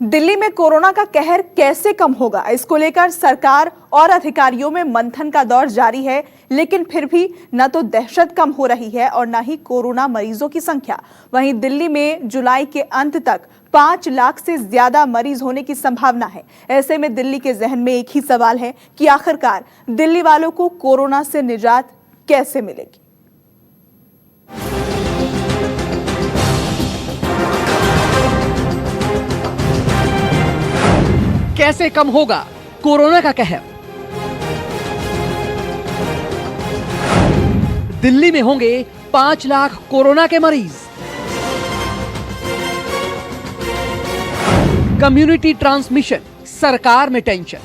दिल्ली में कोरोना का कहर कैसे कम होगा, इसको लेकर सरकार और अधिकारियों में मंथन का दौर जारी है। लेकिन फिर भी न तो दहशत कम हो रही है और न ही कोरोना मरीजों की संख्या। वहीं दिल्ली में जुलाई के अंत तक 5 लाख से ज्यादा मरीज होने की संभावना है। ऐसे में दिल्ली के जहन में एक ही सवाल है कि आखिरकार दिल्ली वालों को कोरोना से निजात कैसे मिलेगी। कैसे कम होगा कोरोना का कहर? दिल्ली में होंगे 5 लाख कोरोना के मरीज। कम्युनिटी ट्रांसमिशन, सरकार में टेंशन।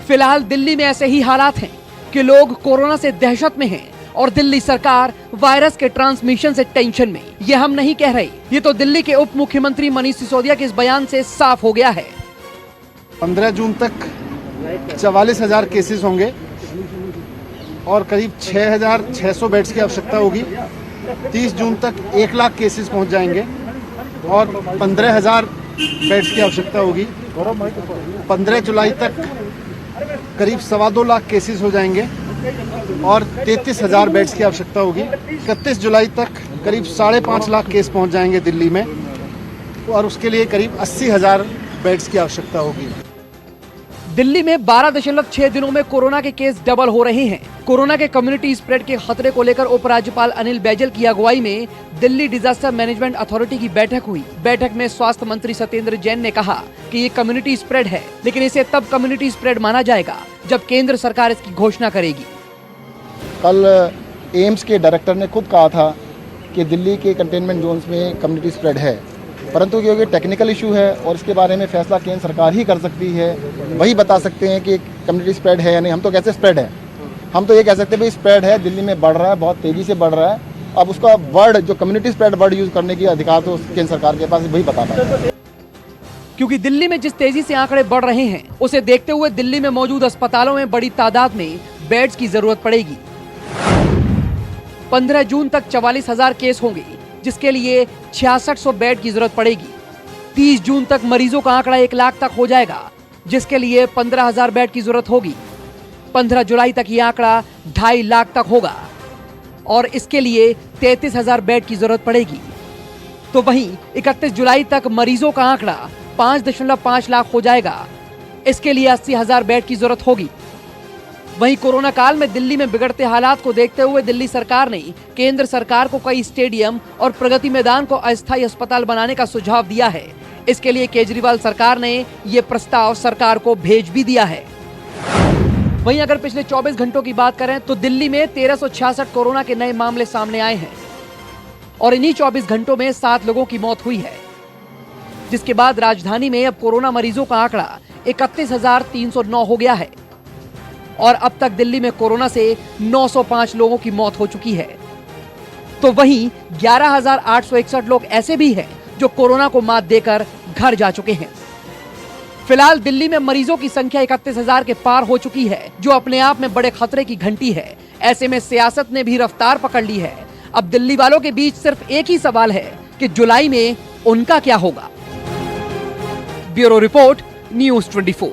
फिलहाल दिल्ली में ऐसे ही हालात हैं कि लोग कोरोना से दहशत में हैं और दिल्ली सरकार वायरस के ट्रांसमिशन से टेंशन में। ये हम नहीं कह रहे, ये तो दिल्ली के उप मुख्यमंत्री मनीष सिसोदिया के इस बयान से साफ हो गया है। 15 जून तक 44,000 केसेस होंगे और करीब 6,600 बेड्स की आवश्यकता होगी। 30 जून तक 1 लाख केसेस पहुंच जाएंगे और 15,000 बेड्स की आवश्यकता होगी। 15 जुलाई तक करीब 2.25 लाख केसेस हो जाएंगे और 33,000 बेड्स की आवश्यकता होगी। 31 जुलाई तक करीब 5.5 लाख केस पहुंच जाएंगे दिल्ली में और उसके लिए करीब 80,000 बेड्स की आवश्यकता होगी। दिल्ली में 12.6 दिनों में कोरोना के केस डबल हो रहे हैं। कोरोना के कम्युनिटी स्प्रेड के खतरे को लेकर उपराज्यपाल अनिल बैजल की अगुवाई में दिल्ली डिजास्टर मैनेजमेंट अथॉरिटी की बैठक हुई। बैठक में स्वास्थ्य मंत्री सत्येंद्र जैन ने कहा कि ये कम्युनिटी स्प्रेड है, लेकिन इसे तब कम्युनिटी स्प्रेड माना जाएगा जब केंद्र सरकार इसकी घोषणा करेगी। कल एम्स के डायरेक्टर ने खुद कहा था कि दिल्ली के कंटेनमेंट जोन्स में कम्युनिटी स्प्रेड है, परंतु क्योंकि टेक्निकल इशू है और इसके बारे में फैसला केंद्र सरकार ही कर सकती है, वही बता सकते हैं कि कम्युनिटी स्प्रेड है या नहीं। हम तो कैसे स्प्रेड है, हम तो ये कह सकते हैं भाई स्प्रेड है, दिल्ली में बढ़ रहा है, बहुत तेज़ी से बढ़ रहा है। अब उसका वर्ड जो कम्युनिटी स्प्रेड वर्ड यूज़ करने की अधिकार तो केंद्र सरकार के पास, वही बता पाएगा। क्योंकि दिल्ली में जिस तेजी से आंकड़े बढ़ रहे हैं, उसे देखते हुए दिल्ली में मौजूद अस्पतालों में बड़ी तादाद में बेड्स की जरूरत पड़ेगी। 15 जून तक 44,000 केस होंगे, जिसके लिए 6600 बेड की जरूरत पड़ेगी। 30 जून तक मरीजों का आंकड़ा 1 लाख तक हो जाएगा, जिसके लिए 15,000 बेड की जरूरत होगी। 15 जुलाई तक ये आंकड़ा 2.5 लाख तक होगा और इसके लिए 33,000 बेड की जरूरत पड़ेगी। तो वहीं 31 जुलाई तक मरीजों का आंकड़ा 5.5 लाख हो जाएगा, इसके लिए 80,000 बेड की जरूरत होगी। वहीं कोरोना काल में दिल्ली में बिगड़ते हालात को देखते हुए दिल्ली सरकार ने केंद्र सरकार को कई स्टेडियम और प्रगति मैदान को अस्थायी अस्पताल बनाने का सुझाव दिया है। इसके लिए केजरीवाल सरकार ने ये प्रस्ताव सरकार को भेज भी दिया है। वहीं अगर पिछले 24 घंटों की बात करें तो दिल्ली में 1366 कोरोना के नए मामले सामने आए हैं और इन्हीं 24 घंटों में 7 लोगों की मौत हुई है, जिसके बाद राजधानी में अब कोरोना मरीजों का आंकड़ा 31,309 हो गया है और अब तक दिल्ली में कोरोना से 905 लोगों की मौत हो चुकी है। तो वहीं 11,861 लोग ऐसे भी हैं जो कोरोना को मात देकर घर जा चुके हैं। फिलहाल दिल्ली में मरीजों की संख्या 31,000 के पार हो चुकी है, जो अपने आप में बड़े खतरे की घंटी है। ऐसे में सियासत ने भी रफ्तार पकड़ ली है। अब दिल्ली वालों के बीच सिर्फ एक ही सवाल है कि जुलाई में उनका क्या होगा। Bureau report, news 24।